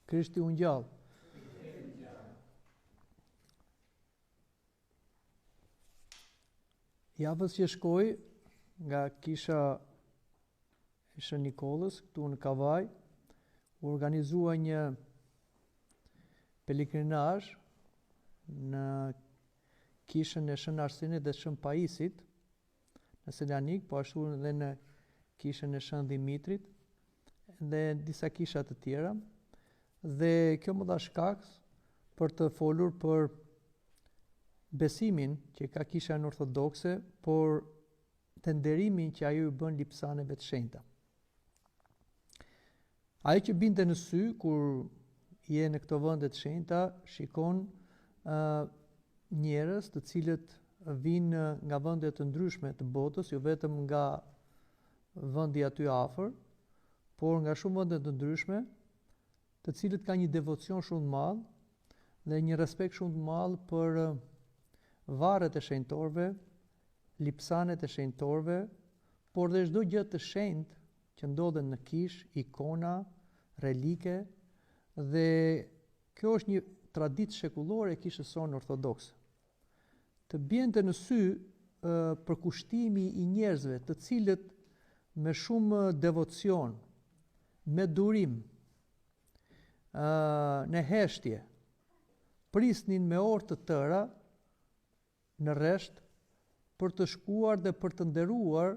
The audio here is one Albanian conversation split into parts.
Krishti u ngjall. Javës që shkoi nga kisha e Shën Nikollës këtu në Kavaj, u organizua një pelegrinazh në kishën e Shën Arsenit dhe Shën Paisit në Selanik, po ashtu edhe në kishën e Shën Dimitrit dhe disa kisha të tjera. Dhe kjo më dha shkak për të folur për besimin që ka kisha në ortodokse, por të nderimin që ajo i bën lipsaneve të shenjta. Ajo që binte në sy kur je në këto vende të shenjta, shikon njerëz të cilët vinë nga vende të ndryshme të botës, jo vetëm nga vendi aty afër, por nga shumë vende të ndryshme, të cilët ka një devocion shumë të madh dhe një respekt shumë të madh për varret e shenjtorëve, lipsanet e shenjtorëve, por dhe çdo gjë të shenjtë që ndodhen në kishë, ikona, relike, dhe kjo është një traditë shekullore e kishës sonë ortodokse. Të bjente në sy përkushtimi i njerëzve, të cilët me shumë devocion, me durim, në heshtje, prisnin me orë të tëra në rresht për të shkuar dhe për të nderuar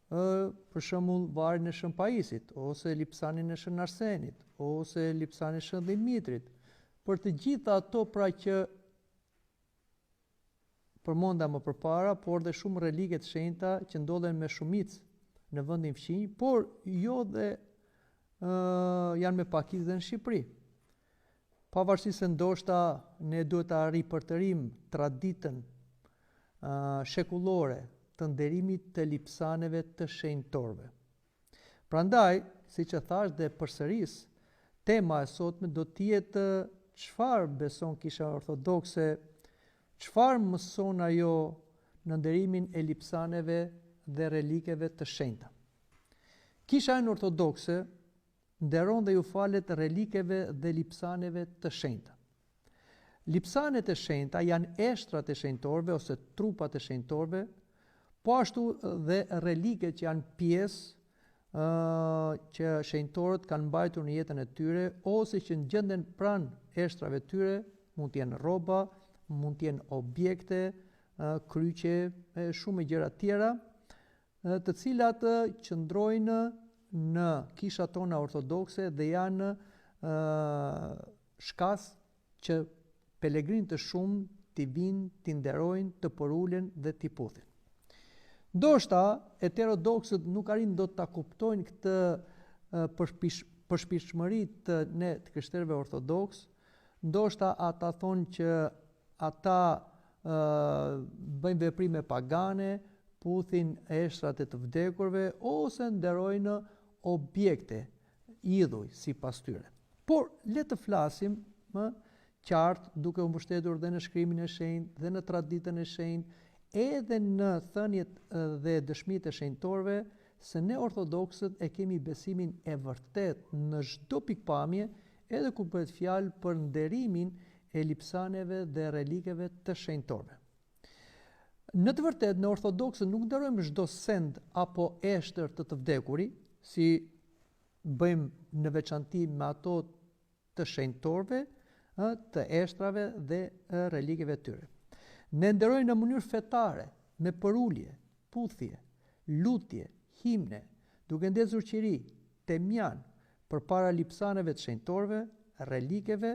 për shembull varin e Shën Paisit, ose lipsanin e Shën Arsenit, ose lipsanin e Shën Dimitrit, për të gjitha ato pra që përmonda më përpara, por dhe shumë relike të shenjta që ndodhen me shumicë në vendin fqinj, por jo dhe janë me pakicë dhe në Shqipëri. Pavarësisht se ndoshta ne duhet ta ripërtërim traditën shekullore të nderimit të lipsaneve të shenjtorëve. Prandaj, siç e thash dhe përsëris, tema e sotme do të jetë çfarë beson kisha ortodokse, çfarë mëson ajo në nderimin e lipsaneve dhe relikeve të shenjta. Kisha e ortodokse nderon dhe ju falet relikeve dhe lipsaneve të shenjta. Lipsanet e shenjta janë eshtrat e shenjtorëve ose trupat e shenjtorëve, po ashtu dhe reliket që janë pjesë që shenjtorët kanë mbajtur në jetën e tyre ose që gjenden pranë eshtrave të tyre, mund të jenë rroba, mund të jenë objekte, kryqe e shumë gjëra tjera, të cilat qëndrojnë në kishat tona ortodokse dhe janë shkas që pelegrinë të shumë t'i vinë, t'i nderojnë, të përulen dhe t'i puthin. Ndoshta heterodoksët nuk arrin dot ta kuptojnë këtë përshpishmëri të ne të krishterëve ortodoks, ndoshta ata thonë që ata bëjnë veprime pagane, puthin eshtrat e të vdekurve ose nderojnë objekte, idhuj sipas tyre. Por le të flasim më qartë duke u mbështetur dhe në shkrimin e shenjtë dhe në traditën e shenjtë, edhe në thënjet dhe dëshmitë e shenjtorëve, se ne ortodoksët e kemi besimin e vërtet në çdo pikpamje, edhe kur bëhet fjalë për nderimin e lipsaneve dhe relikeve të shenjtorëve. Në të vërtetë, në ortodoksët nuk nderojmë çdo send apo eshtër të vdekurit, si bëjmë në veçanti me ato të shenjtorëve, të eshtrave dhe relikeve të tyre. Ne nderojmë në mënyrë fetare, me përulje, puthje, lutje, himne, duke ndezur qiri, temjan përpara lipsaneve të shenjtorëve, relikeve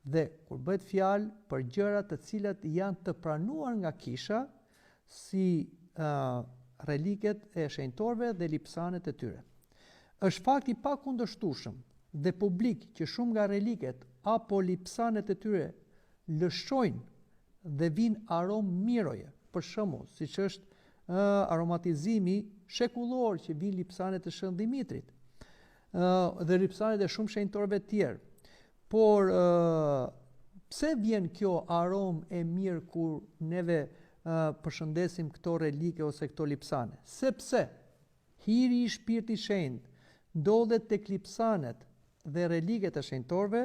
dhe kur bëhet fjalë për gjëra të cilat janë të pranuar nga kisha, si reliket e shenjtorëve dhe lipsanet e tyre. Është fakt i pakundërshtueshëm dhe publik që shumë nga reliket apo lipsanet e tyre lëshojnë dhe vinë aromë miroje, për shembull, siç është aromatizimi shekullor që vin lipsanet e Shën Dimitrit, dhe lipsanet e shumë shenjtorëve tjerë. Por pse vjen kjo aromë e mirë kur neve përshëndesim këto relike ose këto lipsane? Sepse hiri i Shpirtit Shenjtë ndodhet tek lipsanet dhe reliket e shenjtorëve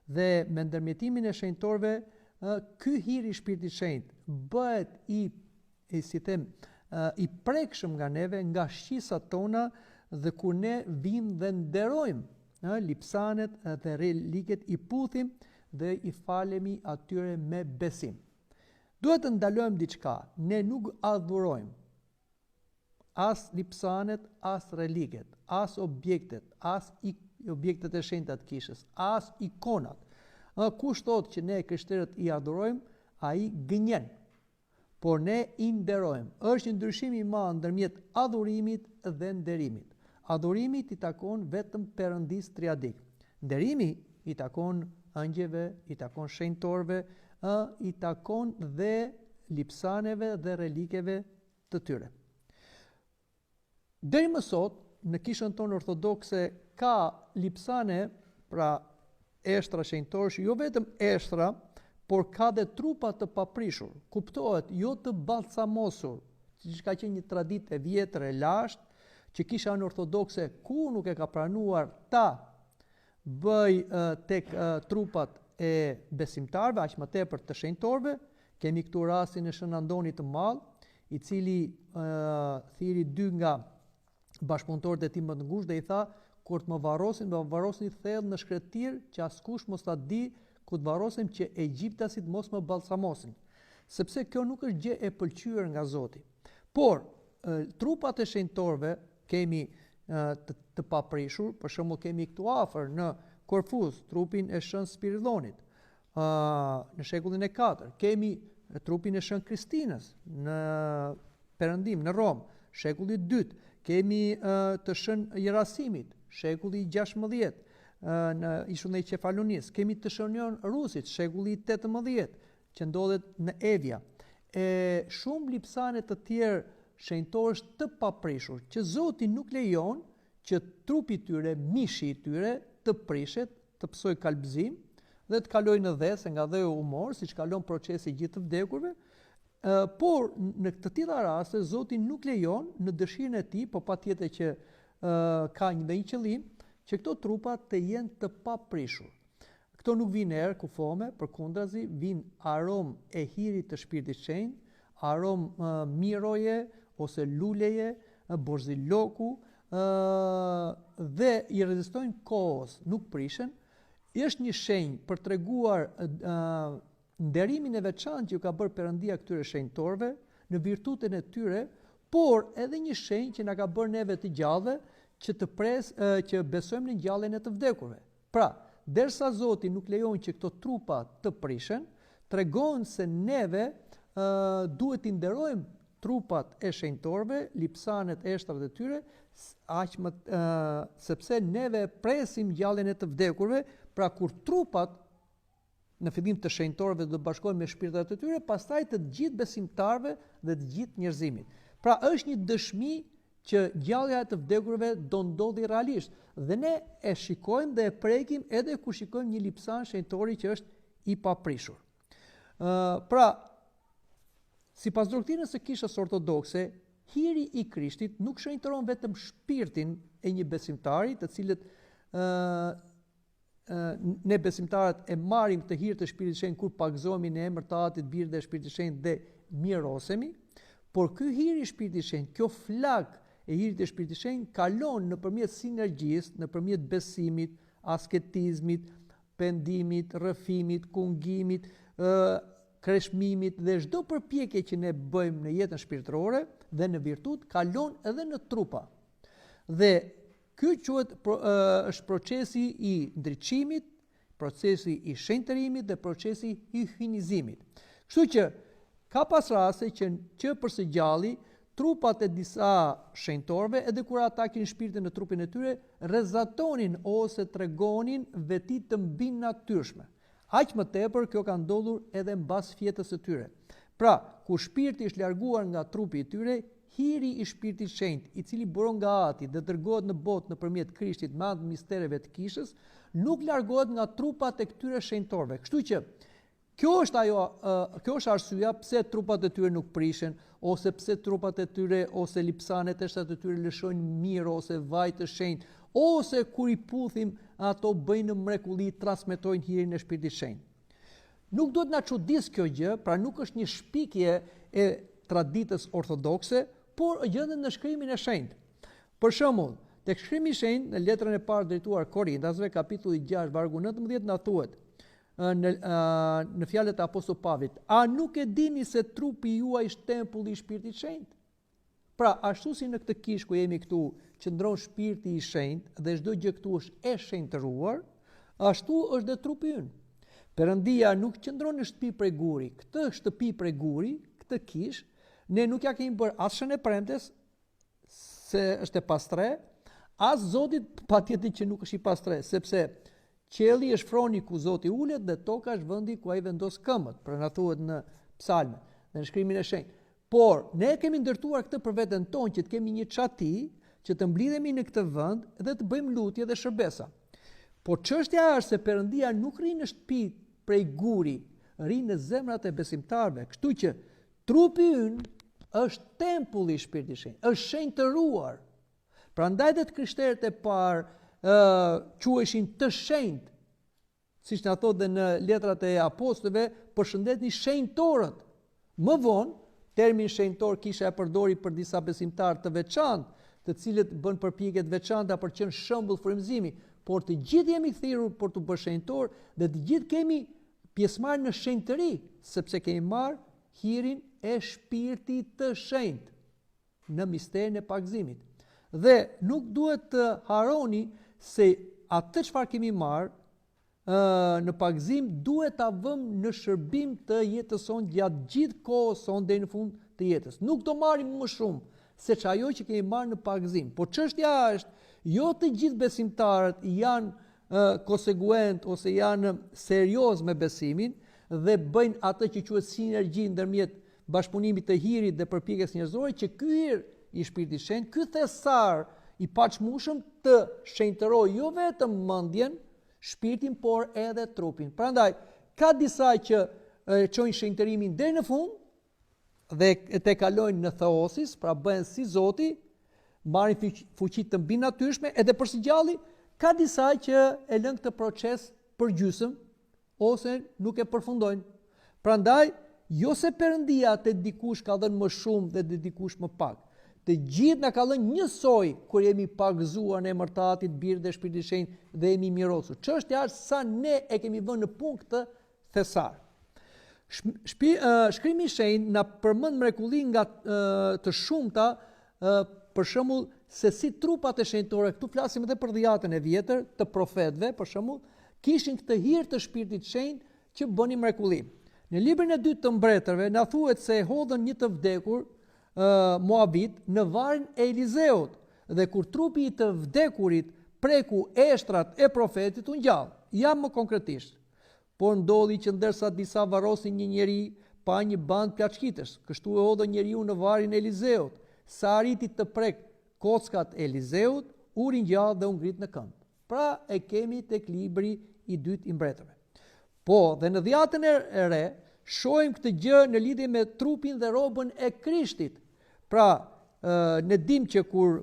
dhe me ndërmjetimin e shenjtorëve ky hiri i Shpirtit Shenjtë bëhet i prekshëm nga neve, nga shqisat tona, dhe kur ne vim dhe nderojmë lipsanet dhe reliket, i puthim dhe i falemi atyre me besim. Duhet të ndalojmë diçka, ne nuk adhurojmë as lipsanet, as reliket, as objektet, as objektet e shenjta të kishës, as ikonat. Kush thotë që ne krishterët i adhurojmë, ai gënjen. Por ne i nderojmë. Është një ndryshim i madh ndërmjet adhurimit dhe nderimit. Adhurimi i takon vetëm Perëndis triadik. Nderimi i takon angjëve, i takon shenjtorëve, i takon dhe lipsaneve dhe relikeve të tyre. Deri më sot, në kishën tonë ortodokse ka lipsane, pra eshtra shenjtorësh, jo vetëm eshtra, por ka dhe trupa të paprishur. Kuptohet, jo të balsamosur, siç ka qenë një traditë e vjetër e lashtë, që kisha në ortodokse ku nuk e ka pranuar ta bëj tek trupat e besimtarve, aq më tepër të shenjtorëve. Kemi këtu rastin e Shën Andonit të Madh, i cili thiri 2 nga bashkëpunëtorët e tij më të ngushtë dhe i tha: kur të më varrosin thellë në shkretir që askush mos ta di, ku të varrosim që egjiptasit mos më ballsamosin, sepse kjo nuk është gjë e pëlqyer nga Zoti. Por trupat e shenjtorëve kemi të paprishur, për shembull kemi këtu afër në Korfuz trupin e Shën Spiridonit, në shekullin e 4, kemi trupin e Shën Kristinës në Perëndim në Rom, shekulli 2, kemi të Shën Jerasimit, shekulli 16, në ishullin e Qefalonis, kemi të Shënjon Rusit, shekulli 18, që ndodhet në Evja. Shumë lipsane të tjerë shenjtorësh të paprishur, që Zoti nuk lejon që trupi i tyre, mishi i tyre të prishet, të psoj kalbëzim dhe të kalojë në dhesë nga dheu humor, siç kalon procesi i gjithë të vdekurve, por në të tilla raste Zoti nuk lejon në dëshirën e tij, po patjetër që ka një qëllim, që këto trupa të jenë të paprishur. Këto nuk vinë erë kufome, përkundrazi vinë aromë e hirit të Shpirtit Shenjtë, aromë miroje ose luleje, borziloku, dhe i rezistojnë kohës, nuk prishen. Është një shenjë për treguar nderimin e veçantë që ka bërë Perëndia këtyre shenjtorëve në virtuten e tyre, por edhe një shenjë që na ka bërë neve të gjallëve që besojmë në ngjalljen e të vdekurve. Pra, derisa Zoti nuk lejon që këto trupa të prishen, tregon se neve duhet të nderojmë trupat e shenjtorëve, lipsanet e eshtrat e tyre, sepse neve presim ngjalljen e të vdekurve, pra kur trupat në fillim të shenjtorëve do të bashkohen me shpirtat e tyre, pastaj të gjithë besimtarëve dhe të gjithë njerëzimit. Pra është një dëshmi që ngjallja e të vdekurve do ndodhi realisht, dhe ne e shikojmë dhe e prekim edhe kur shikojmë një lipsan shenjtori që është i paprishur. Pra, sipas doktrinës së kishës ortodokse, hiri i Krishtit nuk shenjtoron vetëm shpirtin e një besimtari, të cilët ne besimtarët e marrim të hir të Shpirtit Shenjtë kur pagëzohemi në emër të Atit, Birë dhe Shpirtit Shenjtë dhe mirosemi, por ky hiri i Shpirtit Shenjtë, kjo flak e hirit të Shpirtit Shenjtë kalon nëpërmjet sinergjisë, nëpërmjet besimit, asketizmit, pendimit, rrëfimit, kungimit, kreshmimit dhe çdo përpjekje që ne bëjmë në jetën shpirtërore dhe në virtut kalon edhe në trupa. Dhe ky quhet është procesi i ndriçimit, procesi i shenjtërimit dhe procesi i hyjnizimit. Kështu që ka pas raste që për së gjalli trupat e disa shenjtorëve, edhe kur ata kishin shpirtin në trupin e tyre, rrezatonin ose tregonin veti të mbi natyrshme. Aq më tepër kjo ka ndodhur edhe mbas fjetës së tyre. Pra, kur shpirti është larguar nga trupi i tyre, hiri i Shpirtit Shenjtë, i cili buron nga Ati dhe dërgohet në botë nëpërmjet Krishtit me anë të mistereve të kishës, nuk largohet nga trupat e këtyre shenjtorëve. Kështu që kjo është arsyeja pse trupat e tyre nuk prishen, ose pse trupat e tyre ose lipsanet e shtatë e tyre lëshojnë mirë ose vaj të shenjtë, ose kur i puthim ato bëjnë mrekulli, transmetojnë hirin e Shpirtit Shenjtë. Nuk duhet na çudis kjo gjë, pra nuk është një shpikje e traditës ortodokse, por gjendet në Shkrimin e Shenjtë. Për shembull, tek Shkrimi i Shenjtë në letrën e parë drejtuar Korintasve, kapitulli 6, vargu 19 na thuhet në fjalët e apostullit Pavlit: "A nuk e dini se trupi juaj është tempulli i Shpirtit Shenjtë?" Pra, ashtu si në këtë kishë ku jemi këtu, qëndron Shpirti i Shenjtë dhe çdo gjë këtu është e shenjtëruar, ashtu është dhe trupi ynë. Perëndia nuk qëndron në shtëpi prej guri. Këtë shtëpi prej guri, këtë kishë, ne nuk ja kemi bërë as shën e premtes, se është e pastre, as Zotit patjetër që nuk është i pastre, sepse qielli është froni ku Zoti ulet dhe toka është vendi ku ai vendos këmbët, pra na thuhet në psalme dhe në Shkrimin e Shenjtë. Por ne kemi ndërtuar këtë për veten tonë, që të kemi një çati, që të mblidhemi në këtë vend dhe të bëjmë lutje dhe shërbesa. Por çështja është se Perëndia nuk rri në shtëpi prej guri, rri në zemrat e besimtarëve. Kështu që trupi ynë është tempulli i Shpirtit Shenjtë, është shenjtëruar. Prandaj dhe të krishterët e parë quheshin të shenjtë, siç na thotë në letrat e apostujve, përshëndetni shenjtorët. Më vonë, termin shenjtor kisha e përdori për disa besimtarë të veçantë, të cilët bën përpjekje të veçanta për të qenë shembull frymëzimi, por të gjithë jemi thirrur për të bërë shenjtor dhe të gjithë kemi pjesëmarrje në shenjtëri, sepse kemi marrë hirin e Shpirtit të Shenjtë në misterin e pagëzimit. Dhe nuk duhet të harroni se atë çfarë kemi marrë në pagëzim duhet ta vëmë në shërbim të jetës sonë gjatë gjithë kohës sonë deri në fund të jetës. Nuk do marrim më shumë se ajo që kemi marrë në pagëzim. Por çështja është, jo të gjithë besimtarët janë konseguent ose janë serioz me besimin dhe bëjnë atë që quhet sinergji ndërmjet bashkëpunimit të hirit dhe përpjekjes njerëzore, që ky hir i Shpirtit Shenjtë, ky thesar i paqmueshëm të shenjtërojë jo vetëm mendjen, shpirtin, por edhe trupin. Prandaj, ka disa që çojnë shenjtërimin deri në fund dhe te kalojnë në theosis, pra bëhen si Zoti, marrin fuqi të mbinatyrshme, edhe për sigjalli ka disa që e lënë këtë proces për gjysmë ose nuk e përfundojnë. Prandaj, jo se Perëndia te dikush ka dhënë më shumë dhe te dikush më pak. Të gjithë na ka dhënë njësoj kur jemi pagëzuar në emër të Atit, Birit dhe Shpirtit Shenjtë dhe jemi mirosur. Çështja është sa ne e kemi vënë në punë këtë thesar. Shkrimi i Shenjtë na përmend mrekulli nga të shumta, për shembull se si trupat e shenjtore, këtu flasim edhe për dhjetën e vjetër të profetëve, për shembull, kishin këtë hir të Shpirtit Shenjtë që bënin mrekulli. Në librin e 2 të mbretërve na thuhet se e hodhën një të vdekur Moabit në varrin e Elizeut, dhe kur trupi i të vdekurit preku eshtrat e profetit u ngjall. Jam më konkretisht. Por ndodhi që ndërsa disa varrosin një njeri, pa një band plaçkitës, kështu e hodhën njeriu në varrin e Elizeut. Sa arriti të prek kockat e Elizeut, u ringjall dhe u ngrit në këmbë. Pra e kemi tek libri i 2 i mbretërve. Po, dhe në dhjetën e re, shohim këtë gjë në lidhje me trupin dhe robën e Krishtit. Pra, ne dim që kur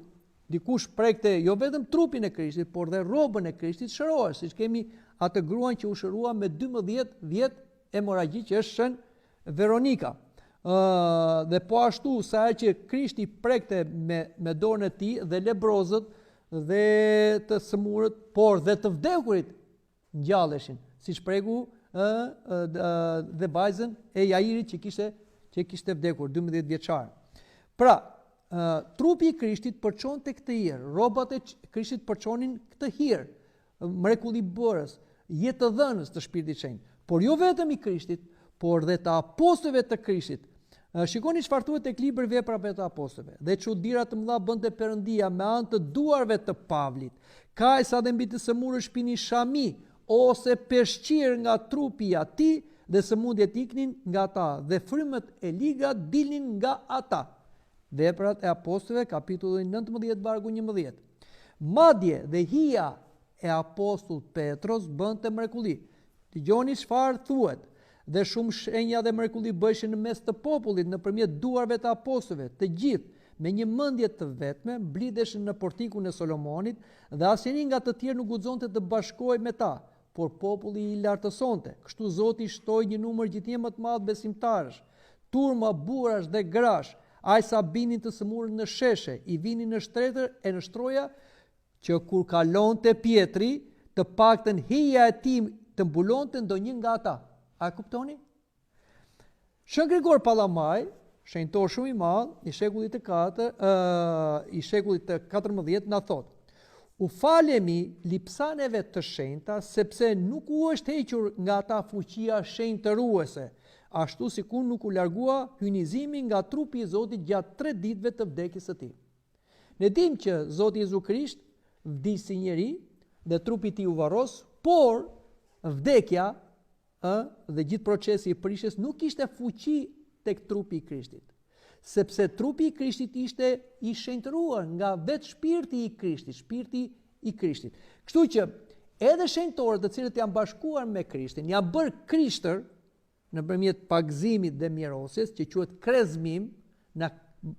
dikush prekte jo vetëm trupin e Krishtit, por dhe robën e Krishtit, shërohesh, siç kemi atë gruan që u shërua me 12 vjet hemoragji, që është shën Veronika. Dhe po ashtu sa që Krishti prekte me dorën e tij dhe lebrozët dhe të sëmurët, por dhe të vdekurit ngjalleshin, siç preku dhe vajzën e Jairit që kishte vdekur 12 vjeçar. Pra, trupi i Krishtit përçon te këtë hir, rrobat e Krishtit përçonin këtë hir, mrekulli bërës, jetë të dhënës të Shpirtit Shenjtë, por jo vetëm i Krishtit, por dhe të apostujve të Krishtit. Shikoni çfarë thuhet tek libri Veprave të Apostujve. Dhe çuditëra të mëdha bënte Perëndia me anë të duarve të Pavlit. Kaq sa dhe mbi të sëmurë shpinin shami ose peshqir nga trupi i atij dhe sëmundjet iknin nga ata dhe frymët e liga dilnin nga ata. Veprat e Apostujve, kapitulli 19, vargu 11. Madje dhe hija e apostull Petros bënte mrekulli. Dëgjoni çfarë thuhet. Dhe shumë shenja dhe mrekulli bëheshin në mes të popullit nëpërmjet duarve të apostujve. Të gjithë me një mendje të vetme mblidheshin në portikun e Solomonit dhe asnjëri nga të tjerë nuk guxonte të bashkohej me ta, por populli i lartësonte. Kështu Zoti shtoi një numër gjithnjë më të madh besimtarësh, turma burrash dhe grash, aq sa binin të sëmurën në sheshe, i vinin në shtretër e në shtroja, që kur kalonte Pietri, të paktën hija e tij të mbulonte ndonjë nga ata. A kuptoni? Shën Grigor Pallamaj, shenjtor shumë i madh i shekullit të 14 na thot: u falemi lipsaneve të shenjta, sepse nuk u është hequr nga ata fuqia shenjtëruese, ashtu sikur nuk u largua hynizimi nga trupi i Zotit gjatë 3 ditëve të vdekjes së tij. Ne dimë që Zoti Jezu Krisht vdiq si njeri dhe trupi i tij u varros, por vdekja dhe gjithë procesi i prishjes nuk kishte fuqi tek trupi i Krishtit, sepse trupi i Krishtit ishte i shenjtëruar nga vetë shpirti i Krishtit, shpirti i Krishtit. Kështu që edhe shenjtorët të cilët janë bashkuar me Krishtin, janë bërë krishtër nëpërmjet pagëzimit dhe mirësjes, që quhet krezmim, na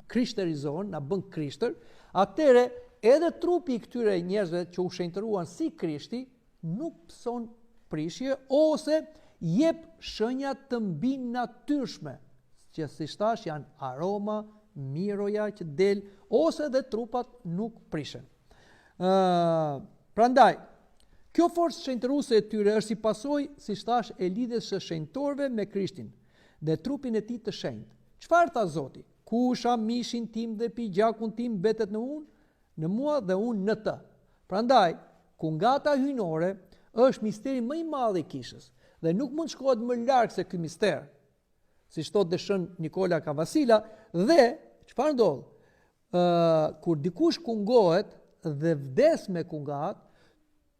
krishterizon, na bën krishtër, atëre edhe trupi i këtyre njerëzve që u shenjtëruan si Krishti nuk pson prishje ose jep shenja të mbi natyrshme, që si thash janë aroma, miroja që del, ose dhe trupat nuk prishen. Prandaj, kjo forcë shenjtëruese e tyre është si pasojë, si thash, e lidhjes së shenjtorëve me Krishtin dhe trupin e tij të shenjtë. Çfarë tha Zoti? Kusha mishin tim dhe pi gjakun tim mbetet në mua dhe unë në të. Prandaj, kungata hyjnore është misteri më i madh i kishës dhe nuk mund shkohet më larg se ky mister. Si thot dëshën Nikola Kavasila, dhe çfarë ndodh? Kur dikush kungohet dhe vdes me kungat,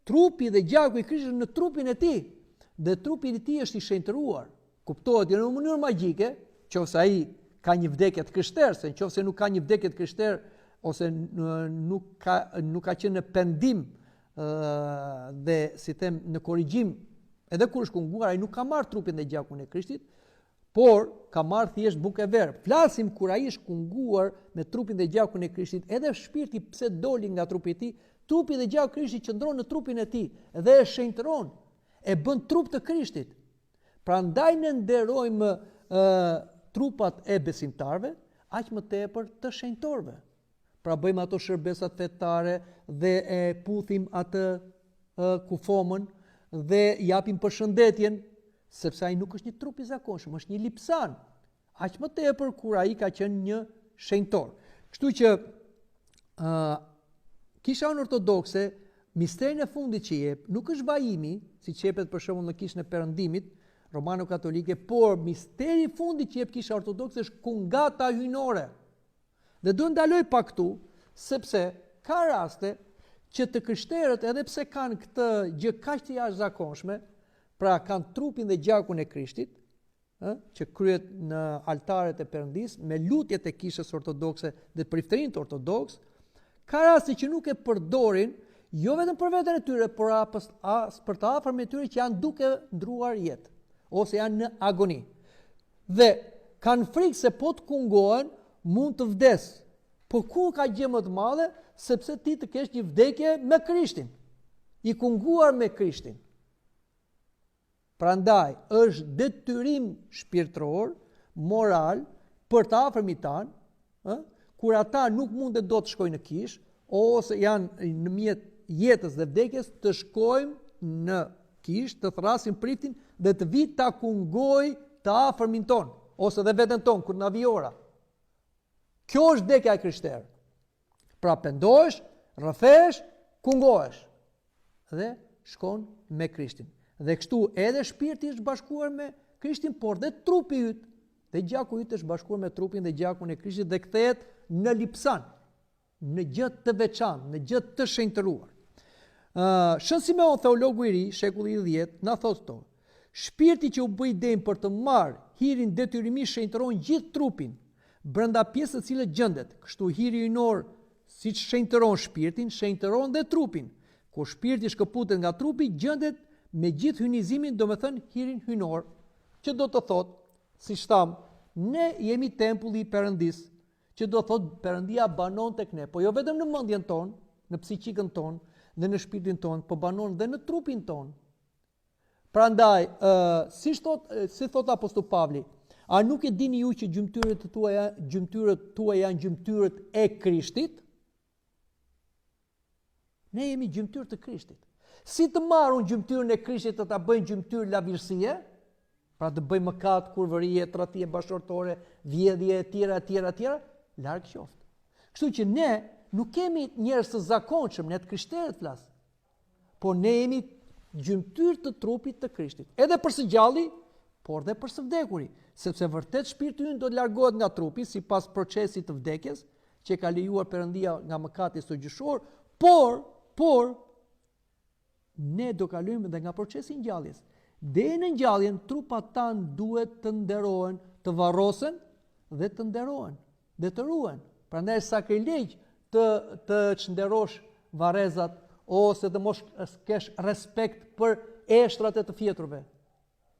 trupi dhe gjaku i Krishtit në trupin e tij, dhe trupi i tij është i shenjtëruar. Kuptohet në mënyrë magjike, nëse ai ka një vdekje të krishterë, se nëse nuk ka një vdekje të krishterë ose nuk ka qenë në pendim dhe si them në korrigjim, edhe kur është kunguar, ai nuk ka marrë trupin dhe gjakun e Krishtit, por ka marrë thjesht bukë e verë. Flasim kur ai është kunguar me trupin dhe gjakun e Krishtit, edhe shpirti pse doli nga trupi i tij, trupi dhe gjaku i Krishtit qëndron në trupin e tij dhe e shenjtëron, e bën trup të Krishtit. Prandaj ne nderojmë trupat e besimtarve, aq më tepër të shenjtorëve. Pra bëjmë ato shërbesat fetare dhe e puthim atë kufomën dhe japim përshëndetjen, sepse ai nuk është një trup i zakonshëm, është një lipsan. Aq më tepër kur ai ka qenë një shenjtor. Kështu që Kisha ortodokse, misterin e fundit që jep nuk është vajimi, siç jepet për shembull në kishën e Perëndimit romano-katolike, por misteri i fundit që jep Kisha ortodokse është kungata hyjnore. Dhe do ndaloj pak këtu, sepse ka raste që të krishterët, edhe pse kanë këtë gjë kaq të jashtëzakonshme, pra kanë trupin dhe gjakun e Krishtit, që kryet në altaret e Perëndis, me lutjet e kishës ortodokse dhe priftërinë ortodoks, ka raste që nuk e përdorin, jo vetëm për veten e tyre, por as për të afërm e tyre që janë duke ndruar jetë, ose janë në agoni. Dhe kanë frikë se po të kungohen, mund të vdes. Po ku ka gjë më të madhe, sepse ti të kesh një vdekje me Krishtin, i kunguar me Krishtin. Prandaj, është detyrim shpirtëror, moral, për të afërmit tanë, kur ata nuk mundet do të shkojnë në kishë, ose janë në mjet jetës dhe vdekjes, të shkojmë në kishë, të thrasim priftin dhe të vit ta kungoj të afërmin tonë, ose dhe veten tonë, kur na vi ora. Kjo është vdekja e krishterë. Pra pendohesh, rrëfesh, kungohesh dhe shkon me Krishtin. Dhe kështu edhe shpirti është bashkuar me Krishtin, por dhe trupi yt, dhe gjaku yt është bashkuar me trupin dhe gjakun e Krishtit dhe kthehet në lipsan, në gjë të veçantë, në gjë të shenjtëruar. Shën Simeon, theologu i ri, shekulli i 10, na thotë këto: shpirti që u bë i dëm për të marrë hirin detyrimisht shenjtëron gjithë trupin brenda pjesës së cilës gjendet. Kështu hiri hyjnor, siç shenjtëron shpirtin, shenjtëron dhe trupin. Kur shpirti shkëputet nga trupi, gjendet me gjithë hyjnizimin, domethënë hirin hyjnor, që do të thotë, siç tham, ne jemi tempulli i Perëndis, që do thotë Perëndia banon tek ne, po jo vetëm në mendjen tonë, në psiqikën tonë dhe në shpirtin tonë, po banon dhe në trupin tonë. Prandaj, si thot apostulli Pavli, a nuk e dini ju që gjymtyrët tuaja janë gjymtyrët e Krishtit? Ne jemi gjymtyrë të Krishtit. Si të marrun gjymtyrën e Krishtit të ta bëjnë gjymtyrë lavirësie? Pra të bëjmë mëkat, kurvërie, tradhtie bashkëtorë, vjedhje e tjera, larg qoftë. Kështu që ne nuk kemi njerëz të zakonshëm, ne të krishterët flas. Po ne jemi gjymtyrë të trupit të Krishtit. Edhe për së gjalli, por dhe për së vdekuri, sepse vërtet shpirti ynë do të largohet nga trupi sipas procesit të vdekjes që ka lejuar Perëndia nga mëkati sogjushor, por ne do kalojmë edhe nga procesi i ngjalljes. Deri në ngjalljen trupat tan duhet të nderohen, të varrosen dhe të nderohen, dhe të ruhen. Prandaj sakrilegj të çnderosh varrezat ose të mos kesh respekt për eshtrat e të fjeturve,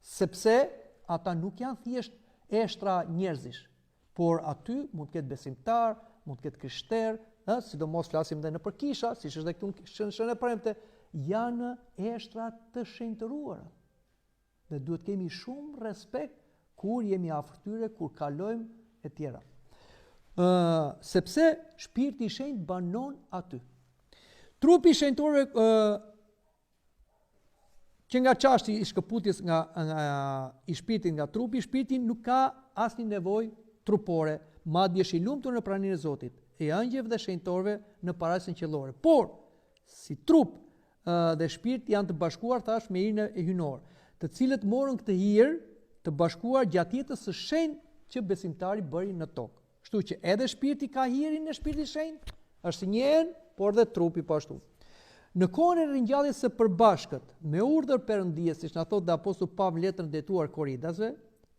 sepse ata nuk janë thjesht eshtra njerëzish, por aty mund të ketë besimtar, mund të ketë krishter, sidomos flasim dhe në për kisha, siç është dhe këtu në shën e premte, janë eshtra të shenjtëruara. Dhe duhet kemi shumë respekt kur jemi afër tyre, kur kalojmë e tjera. Sepse shpirti i shenjtë banon aty. Trupi i shenjtorëve që nga çashti i shkëputjes i shpirtit nga trupi, shpirti nuk ka asnjë nevojë trupore, madje është i lumtur në praninë e Zotit, e angjëve dhe shenjtorëve në paraqen qellore. Por si trup dhe shpirt janë të bashkuar thash me hirin e hyjnor, të cilët morën këtë hir të bashkuar gjatë jetës së shenjtë që besimtari bëri në tokë. Kështu që edhe shpirti ka hirin e shpirtit shenjtë, është njën, por dhe trupi po ashtu. Në kohën e ringjalljes së përbashkët, me urdhër Perëndisë, siç na thotë apostulli Pavli letrën detuar Korintasve,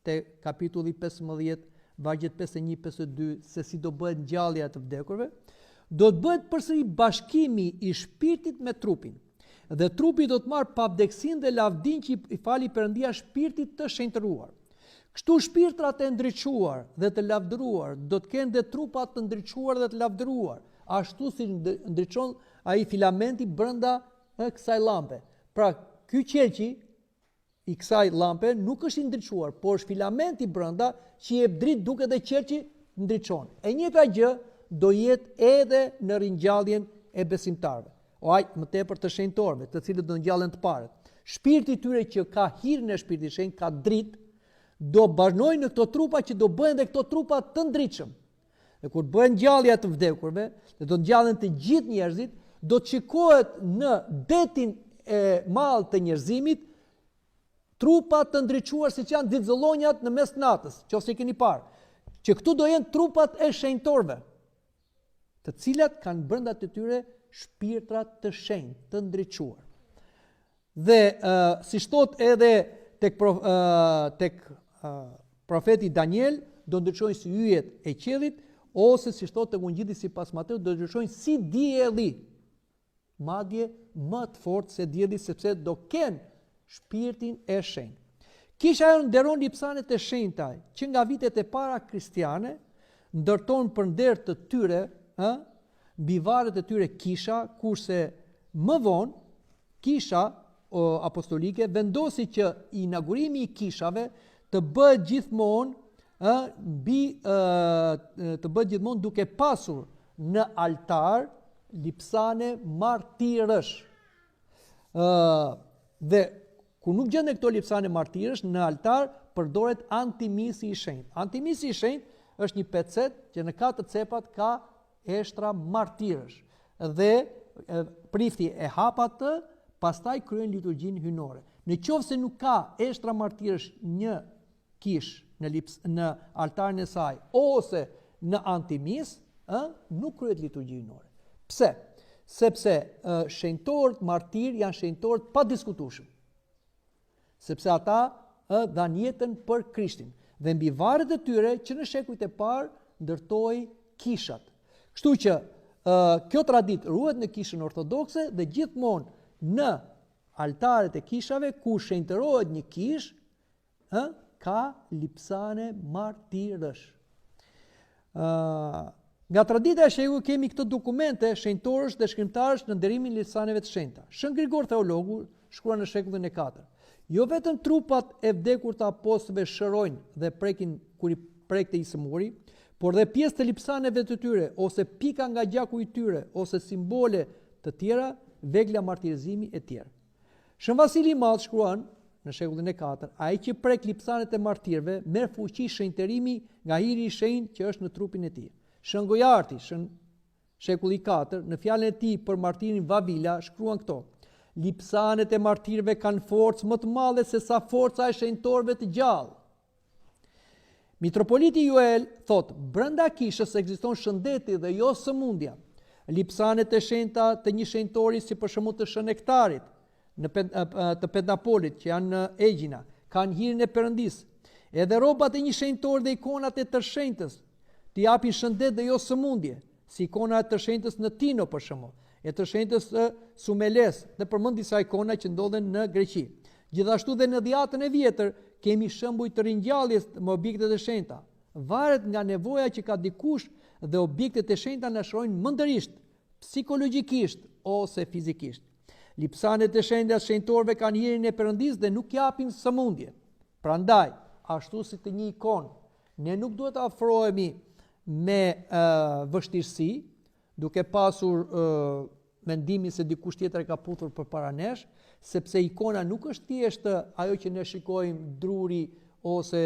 te kapitulli 15, vargjet 51-52, se si do bëhet ngjallja e të vdekurve, do të bëhet përsëri bashkimi i shpirtit me trupin. Dhe trupi do të marrë pavdeksin dhe lavdin që i fali Perëndia shpirtit të shenjtëruar. Kështu shpirtrat e ndriçuar dhe të lavdëruar do të kenë dhe trupat të ndriçuar dhe të lavdëruar, ashtu si ndriçon ai filamenti brenda kësaj llampe. Pra, ky qelçi i kësaj llampe nuk është i ndriçuar, por është filamenti brenda që i jep dritë duke dhe qelçi ndriçon. E njëjta gjë do jetë edhe në ringjalljen e besimtarëve. Më tepër të shenjtorëve, të cilët do ngjallen të parët. Shpirti i tyre që ka hirin e Shpirtit të Shenjtë, ka dritë, do banojnë në këto trupa që do bëhen dhe këto trupa të ndritshëm. Dhe kur bëhen ngjallja të vdekurve, dhe do ngjallen të gjithë njerëzit, do të shikohet në detin e madh të njerëzimit trupa të ndriçuar siç janë ditëzëllonjat në mes natës, nëse i keni parë, që këtu do jenë trupat e shenjtorëve, të cilat kanë brenda të tyre shpirtrat të shenjtë, të ndriçuar. Dhe siç thot edhe tek profeti Daniel, do ndriçojnë si yjet e qiellit, ose siç thot tek Ungjilli sipas Mateut, do ndriçojnë si dielli. Madje më të fortë se dielli, sepse do kenë shpirtin e shenjtë. Kisha ajo nderon lipsanet e shenjta, që nga vitet e para kristiane ndërton për nder të tyre, mbi varret e tyre kisha, kurse më vonë kisha apostolike vendosi që inaugurimi i kishave të bëhet gjithmonë duke pasur në altar lipsane martirësh. Dhe ku nuk gjenden këto lipsane martirësh, në altar përdoret antimisi i shenjtë. Antimisi i shenjtë është një pecet që në 4 cepat ka eshtra martirësh. Dhe prifti e hap atë, pastaj kryen liturgjinë hyjnore. Në qoftë se nuk ka eshtra martirësh një kish në altarin e saj ose në antimis, nuk kryet liturgji hyjnore. Pse? Sepse shenjtorët martir janë shenjtorët pa diskutueshëm. Sepse ata dhanë jetën për Krishtin. Dhe mbi varret e tyre që në shekujt e parë ndërtoi kishat. Kështu që kjo traditë ruhet në kishën ortodokse dhe gjithmonë në altaret e kishave ku shenjtërohet një kish, ka lipsane martirësh. Nga tradita e shekuj kemi këtë dokumente shenjtorësh dhe shkrimtarësh në nderimin e lipsaneve të shenjta. Shën Grigor Theologu shkruan në shekullin e 4. Jo vetëm trupat e vdekur të apostëve shërojnë dhe prekin kur i prekte i sëmuri, por dhe pjesë të lipsaneve të tyre, ose pika nga gjaku i tyre, ose simbole të tjera, vegla martirizimi e tjera. Shën Vasili i Madh shkruan në shekullin e 4, ai që prek lipsanet e martirëve merr fuqi shenjtërimi nga hiri i shenjtë që është në trupin e tij. Shën Gojarti, shekulli 4, në fjalën e tij për martirin Vavila shkruan këto: lipsanet e martirëve kanë forcë më të madhe se sa forca e shenjtorëve të gjallë. Mitropoliti Joel thot, brenda kishës ekziston shëndeti dhe jo sëmundja. Lipsanet e shenjta të një shenjtori, si për shembull të Shën Nektarit, të Pentapolit që janë në Egjina, kanë hirin e Perëndisë. Edhe rrobat e një shenjtori dhe ikonat e tërshenjtës të japin shëndet dhe jo sëmundje, si ikona e tërshenjtës në Tino për shembull, e tërshenjtës Sumeles, dhe përmend disa ikona që ndodhen në Greqi. Gjithashtu dhe në dhjetën e vjetër kemi shembuj të ringjalljes me objektet e shenjta. Varet nga nevoja që ka dikush dhe objektet e shenjta na shohin mendërisht, psikologjikisht ose fizikisht. Lipsanet e shenjta shenjtorëve kanë hirin e Perëndisë dhe nuk japin sëmundje. Prandaj, ashtu si të një ikonë, ne nuk duhet të afrohemi me vështirësi, duke pasur mendimin se dikush tjetër e ka puthur përpara nesh, sepse ikona nuk është thjesht ajo që ne shikojmë druri ose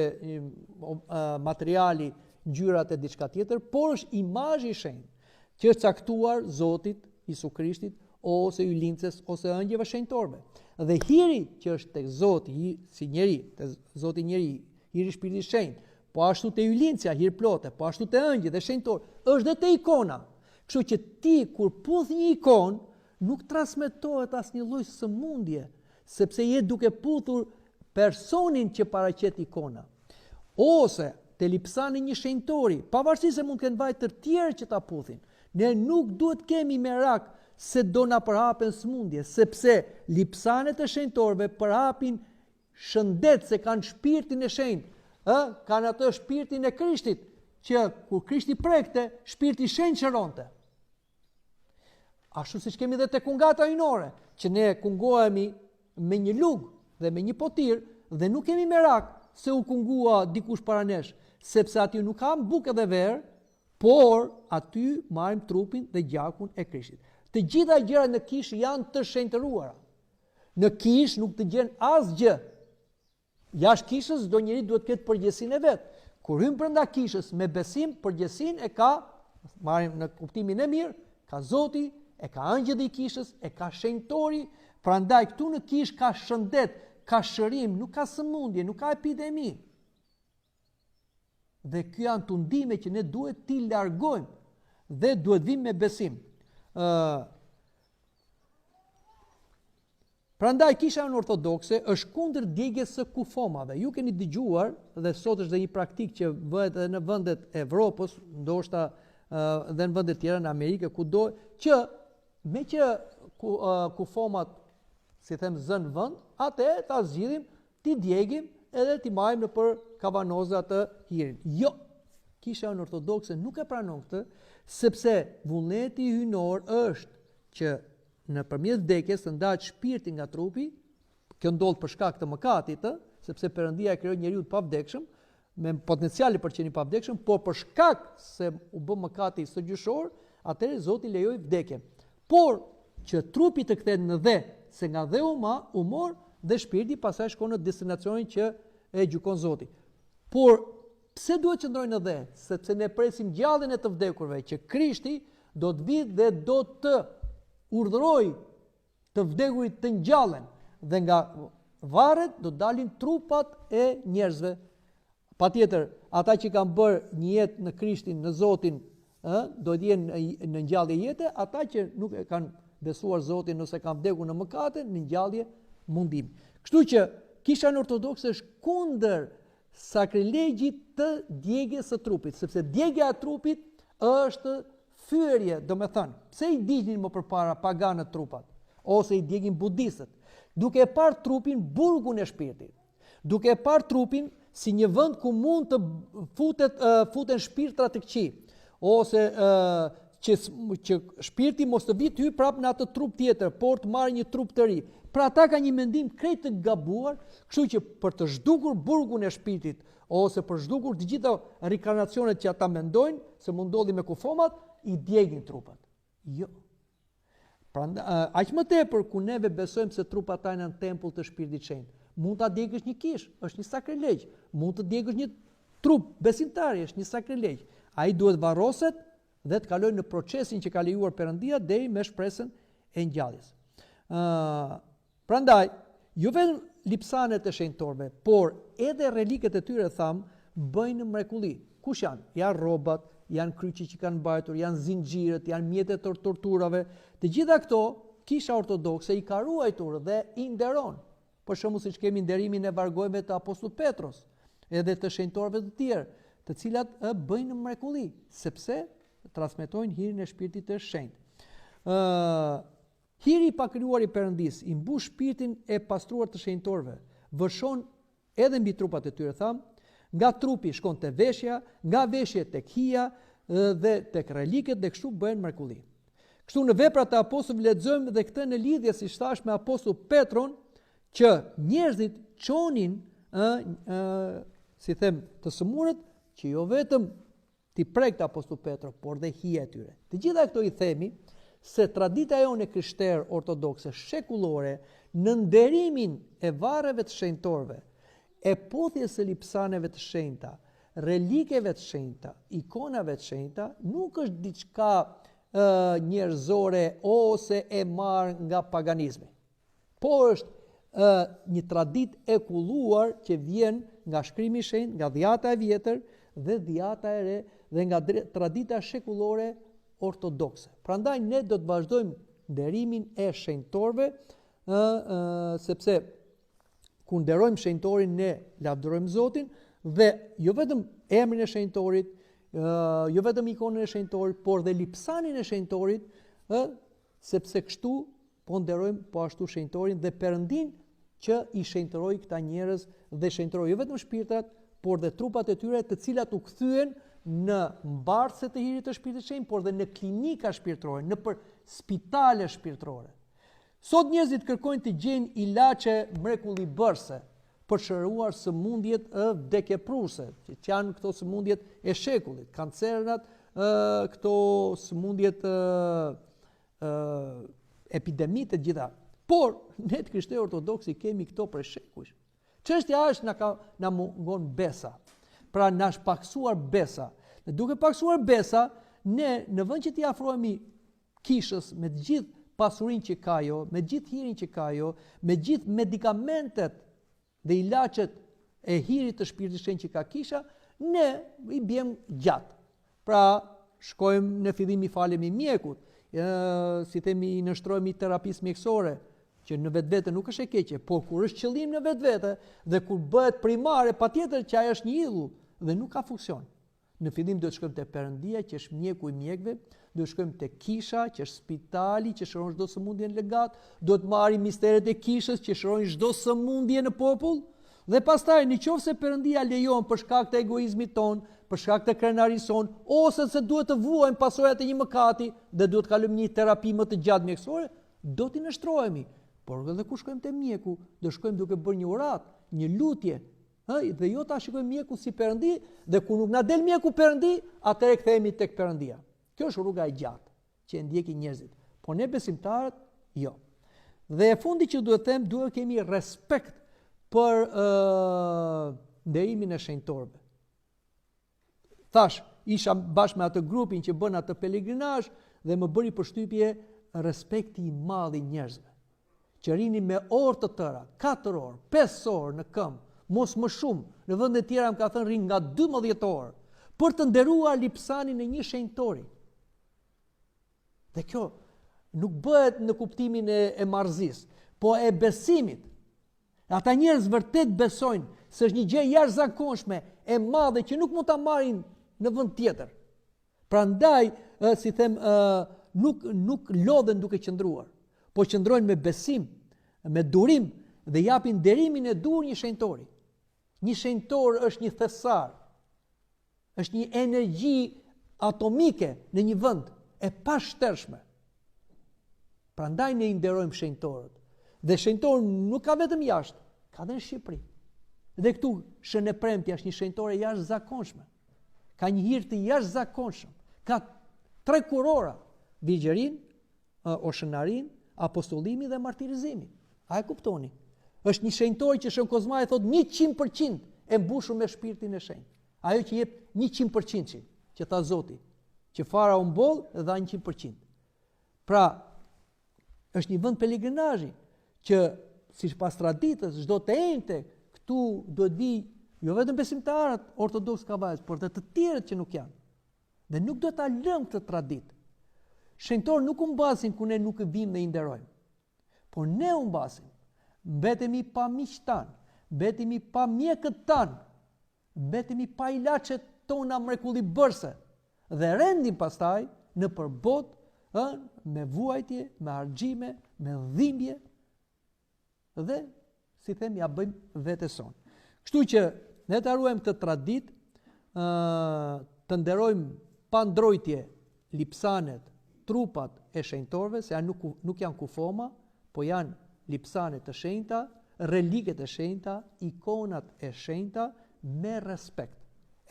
materiali, ngjyrat e diçka tjetër, por është imazhi i shenjtë që është caktuar Zotit Isu Krishtit ose ylinces ose ëngjëve shenjtorëve. Dhe hiri që është tek Zoti si njeri, tek Zoti njeri, hiri i Shpirtit Shenjtë, po ashtu te ylincja, hir plotë, po ashtu te ëngjëj dhe shenjtor, është dhe te ikona. Kështu që ti kur puth një ikonë, nuk transmetohet asnjë lloj sëmundje, sepse je duke puthur personin që paraqet ikona. Ose te lipsani një shenjtori, pavarësisht se mund të kenë vaj të tjerë që ta puthin, ne nuk duhet kemi merak se do na përhapen sëmundje, sepse lipsanet e shenjtorëve përhapin shëndet, se kanë shpirtin e shenjtë, kanë atë shpirtin e Krishtit, që kur Krishti prekte, shpirti i shenjtë shëronte. Ashtu siç kemi dhe te kungata hyjnore, që ne kungohemi me një lugë dhe me një potir dhe nuk kemi merak se u kungua dikush para nesh, sepse aty nuk ka bukë dhe verë, por aty marrim trupin dhe gjakun e Krishtit. Të gjitha gjërat në kishë janë të shenjtëruara. Në kishë nuk të gjen asgjë. Jashtë kishës çdo njeri duhet të ketë përgjegjësinë e vet. Kur hyn brenda kishës me besim, përgjegjësinë e ka, marrim në kuptimin e mirë, ka Zoti, e ka angjëlli i kishës, e ka shenjtori, prandaj këtu në kishë ka shëndet, ka shërim, nuk ka sëmundje, nuk ka epidemi. Dhe kjo janë tundime që ne duhet t'i largojmë dhe duhet vim me besim. Prandaj kisha në ortodokse është kundër djegjes së kufomave. Ju keni dëgjuar dhe sot është dhe një praktikë që bëhet edhe në vendet e Evropës, ndoshta dhe në vendet tjera në Amerikë, kudo që me që kufomat, si them, zën vend, atë ta zgjidhim, ti djegim edhe ti marrim në për kavanoza të hirin. Jo, kisha në ortodokse nuk e pranon këtë, sepse vullneti hyjnor është që nëpërmjet vdekjes të ndahet shpirti nga trupi, kjo ndodh për shkak të mëkatit, sepse Perëndia e krijoi njeriu të pavdekshëm, me potencial për qenë i pavdekshëm, por për shkak se u bë mëkati së gjyshor, atëherë Zoti lejoi vdekjen. Por që trupi të kthehet në dhe, se nga dhe u mor dhe shpirti pastaj shkon në destinacionin që e gjykon Zoti. Por pse duhet të qëndrojë në dhe? Sepse ne presim gjalljen e të vdekurve, që Krishti do të vijë dhe do të urdhëroj të vdekurit të ngjallen dhe nga varret do dalin trupat e njerëzve. Patjetër, ata që kanë bërë një jetë në Krishtin, në Zotin, do të jenë në ngjallje jete, ata që nuk e kanë besuar Zotin ose kanë vdekur në mëkate, në ngjallje mundim. Kështu që kisha ortodokse është kundër sakrilegji të djegjes së trupit, sepse djegja e trupit është fyerje, do me thënë, pse i dignin më përpara paganët trupat, ose i djegin budistët, duke e parë trupin burgun e shpirtit, duke e parë trupin si një vend ku mund të futen shpirtra të këqij, ose që shpirti mos të vitë hyj prapë në atë trup tjetër, por të marrë një trup të ri. Pra ata ka një mendim krejt të gabuar, kështu që për të zhdukur burgun e shpirtit, ose për zhdukur të gjitha rikarnacionet që ata mendojnë, se mund ndodhi me kufomat, i djegin trupat. Jo. Pra, aq më tepër ku neve besojmë se trupat tajnë në tempull të Shpirtit Shenjtë. Mund ta djegësh një kish, është një sakrilegj. Mund të djegësh një trup besimtari, është një sakrilegj. Ai duhet varroset dhe të kalojë në procesin që ka lejuar Perëndia deri me shpresën e ngjalljes. Prandaj, jo vetëm lipsanet e shenjtorëve, por edhe reliket e tyre bëjnë mrekulli. Kush janë? Janë rrobat, janë kryqi që kanë mbajtur, janë zinxhirët, janë mjetet e torturave. Të gjitha këto Kisha Ortodokse i ka ruajtur dhe i nderon. Për shembull, siç kemi nderimin e vargojve të apostullit Petros, edhe të shenjtorëve të tjerë, të cilat bëjnë mrekulli, sepse transmetojnë hirin e Shpirtit të Shenjtë. Hiri i pakrijuar i Perëndis i mbush shpirtin e pastruar të shenjtorëve, vërshon edhe mbi trupat e tyre nga trupi shkon te veshja, nga veshje tek hija dhe tek reliket dhe kështu bëhen mrekulli. Kështu në Veprat e Apostujve lexojmë dhe këtë në lidhje si thash me apostull Petron, që njerëzit çonin si them të sëmurët që jo vetëm t'i prekt apostull Petro, por dhe hija e tyre. Të gjitha këto i themi se tradita jone krishterë ortodokse shekullore në nderimin e varreve të shenjtorëve, e puthjes së lipsaneve të shenjta, relikeve të shenjta, ikonave të shenjta, nuk është diçka njerëzore ose e marrë nga paganizmi. Por është një traditë e kulluar që vjen nga shkrimi i shenjtë, nga dhjata e vjetër dhe dhjata e re dhe nga tradita shekullore ortodokse. Prandaj ne do të vazhdojmë nderimin e shenjtorëve, sepse ku nderojmë shenjtorin ne lavdërojmë Zotin dhe jo vetëm emrin e shenjtorit, jo vetëm ikonën e shenjtorit, por dhe lipsanin e shenjtorit, sepse kështu po nderojmë po ashtu shenjtorin dhe Perëndin që i shenjtëroi këta njerëz dhe shenjtëroi jo vetëm shpirtrat, por dhe trupat e tyre të cilat u kthyen në mbartëse të hirit të Shpirtit të Shenjtë, por dhe në klinika shpirtërore, në për spitale shpirtërore. Sot njerëzit kërkojnë të gjejnë ilaçe mrekullibërse për shëruar sëmundjet vdekjepruese, që janë këto sëmundjet e shekullit, kancerat, këto sëmundjet epidemitë të gjitha. Por ne të krishterë ortodoksi kemi këto për shekujsh. Çështja është na mungon besa. Pra na është paksuar besa. Dhe duke paksuar besa, ne në vend që t'i afrohemi kishës me të gjithë pasurinë që ka ajo, me gjithë hirin që ka ajo, me gjithë medikamentet dhe ilaçet e hirit të Shpirtit të Shenjtë që ka kisha, ne i bjem gjatë. Pra, shkojmë në fillim i falemi mjekut, si themi i nështrohemi terapisë mjekësore, që në vetvete nuk është e keqe, por kur është qëllim në vetvete dhe kur bëhet primare, patjetër që ajo është një idhull dhe nuk ka funksion. Në fillim do të shkojmë te Perëndia, që është mjeku i mjekëve, do të shkojmë te kisha, që është spitali, që shëron çdo sëmundje në legat, do të marrim misteret e kishës, që shërojnë çdo sëmundje në popull, dhe pastaj nëse Perëndia lejon për shkak të egoizmit ton, për shkak të krenarisë son, ose se duhet të vuajmë pasojat e një mëkati dhe duhet të kalojmë një terapi më të gjatë mjekësore, do t'i nështrohemi. Por edhe kur shkojmë te mjeku, do shkojmë duke bërë një urat, një lutje, dhe jo ta shikojmë mjeku si Perëndi, dhe kur nuk na del mjeku Perëndi, atëherë kthehemi tek Perëndia. Kjo është rruga e gjatë që e ndjekin njerëzit. Po ne besimtarët, jo. Dhe e fundi që duhet them, duhet kemi respekt për nderimin e shenjtorëve. Thash, isha bashkë me atë grupin që bën atë pelegrinazh dhe më bëri përshtypje respekti i madh i njerëzve. Që rinin me orë të tëra, 4 orë, 5 orë në këmbë, mos më shumë, në vende tjera më ka thënë rinë nga 12 orë, për të nderuar lipsanin e një shenjtori. Dhe kjo nuk bëhet në kuptimin e marrëzisë, po e besimit. Ata njerëz vërtet besojnë se është një gjë jashtëzakonshme e madhe që nuk mund ta marrin në vend tjetër. Prandaj, si them, nuk lodhen duke qëndruar, po qëndrojnë me besim, me durim dhe japin derimin e dur një shenjtori. Një shenjtor është një thesar, është një energji atomike në një vend e pashtershme. Prandaj ne i nderojmë shenjtorët. Dhe shenjtori nuk ka vetëm jashtë, ka edhe në Shqipëri. Dhe këtu Shën e Premtja është një shenjtore jashtëzakonshme. Ka një hir të jashtëzakonshëm. Ka 3 kurora: vigjerin, oshënarin, apostullimin dhe martirizimin. A e kuptoni? Është një shenjtori që Shën Kozma e thot 100% e mbushur me shpirtin e shenjtë. Ajo që jep 100% që tha Zoti, që fara u mboll dhe dha 100%. Pra, është një vend pelegrinazhi që siç pas traditës çdo të enjte këtu duhet vi jo vetëm besimtarët ortodoks kavajës, por edhe të tjerët që nuk janë. Dhe nuk do ta lëmë këtë traditë. Shenjtorë nuk u mbasin ku ne nuk vim dhe i nderojmë. Por ne u mbasim. Mbetemi pa miq tan, mbetemi pa mjekët tan, mbetemi pa ilaçet tona mrekullibërse dhe rendim pastaj në përbot me vuajtje, me argjime, me dhimbje dhe, si them, ja bëjmë vetes son. Kështu që ne ta ruajmë këtë traditë, të nderojmë pa ndrojtje lipsanet, trupat e shenjtorëve, se nuk janë kufoma, po janë lipsanet të shenjta, reliket e shenjta, ikonat e shenjta, me respekt.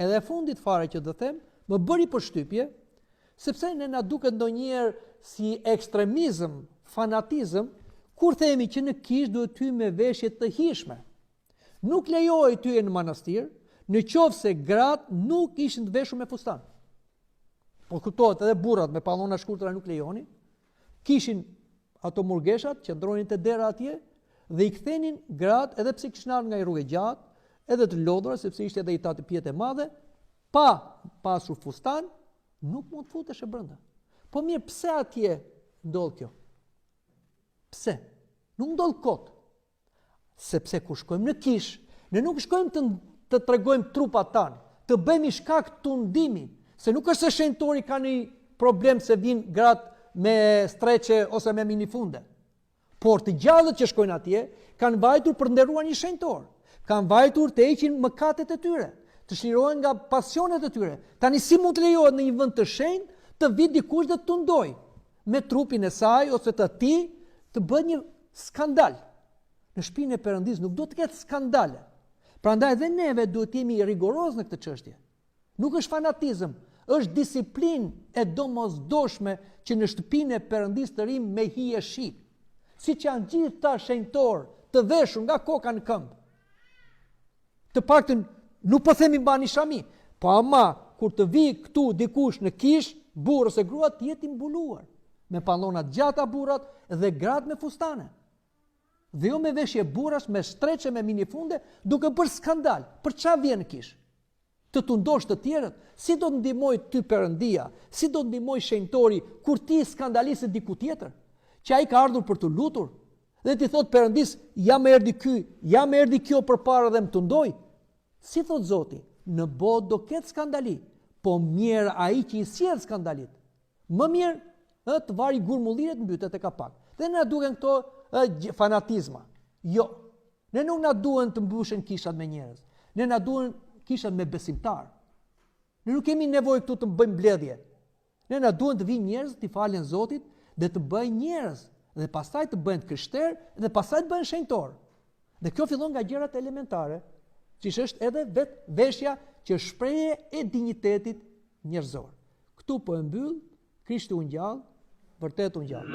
Edhe fundit fare që do them, më bëri përshtypje, sepse ne na duket ndonjëherë si ekstremizëm, fanatizëm, kur themi që në kishë duhet ty me veshje të hishme. Nuk lejohej ty në manastir, në qoftë se gratë nuk ishin të veshur me fustan. Po kuptohet edhe burrat me pallona shkurtra nuk lejonin. Kishin ato murgeshat që ndronin te dera atje dhe i kthenin gratë edhe pse kishin ardhur nga rrugë gjatë, edhe të lodhura sepse ishte edhe i tatë pjetë e madhe, pa pasur fustan, nuk mund të futesh e brenda. Po mirë, pse atje ndodh kjo? Pse? Nuk ndodh kot. Sepse kur shkojmë në kishë, ne nuk shkojmë të tregojmë trupat tanë, të bëjmë shkak tundimi, se nuk është se shenjtori ka një problem se vinë gratë me streqe ose me minifunde. Por të gjallët që shkojnë atje kanë vajtur për nderuar një shenjtor, kanë vajtur të heqin mëkatet e tyre, të shlirohen nga pasionet e tyre. Tani si mund të lejohet në një vend të shenjtë të vi dikush dhe të tundoj me trupin e saj ose të tij të bëjë një skandal. Në shtëpinë e Perëndis nuk do të ketë skandale. Prandaj edhe neve duhet të jemi rigoroz në këtë çështje. Nuk është fanatizëm, është disiplinë e domosdoshme që në shtëpinë e Perëndis të rim me hije shi. Siç janë gjithë ta shenjtor të veshur nga koka në këmbë. Të paktën nuk po themi mbani shami, po ama kur të vi këtu dikush në kish, burrë ose grua të jetë i mbuluar me pallona të gjata burrat dhe gratë me fustane. Dhe jo me veshje burrash me streçe me minifunde duke bërë skandal. Për çfarë vjen në kish? Të tundosh të tjerët? Si do të ndihmoj ty Perëndia? Si do të ndihmoj shenjtori kur ti skandaliset diku tjetër? Që ai ka ardhur për të lutur dhe ti thot Perëndis, ja më erdhi ky, ja më erdhi kjo përpara dhe më tundoi. Si thot Zoti, në botë do ketë skandali, po mirë ai që i sjell skandalit. Më mirë të vari gurmulliret mbytet e kapak. Dhe na duken këto fanatizma. Jo, ne nuk na duhen të mbushen kishat me njerëz. Ne na duhen kishat me besimtar. Ne nuk kemi nevojë këtu të bëjmë mbledhje. Ne na duhen të vinë njerëz të falen Zotit dhe të bëjnë njerëz dhe pastaj të bëhen krishterë dhe pastaj të bëhen shenjtor. Dhe kjo fillon nga gjërat elementare, siç është edhe vetë veshja që shprehje e dinjitetit njerëzor. Ktu po e mbyll, Krishti u ngjall, vërtet u ngjall.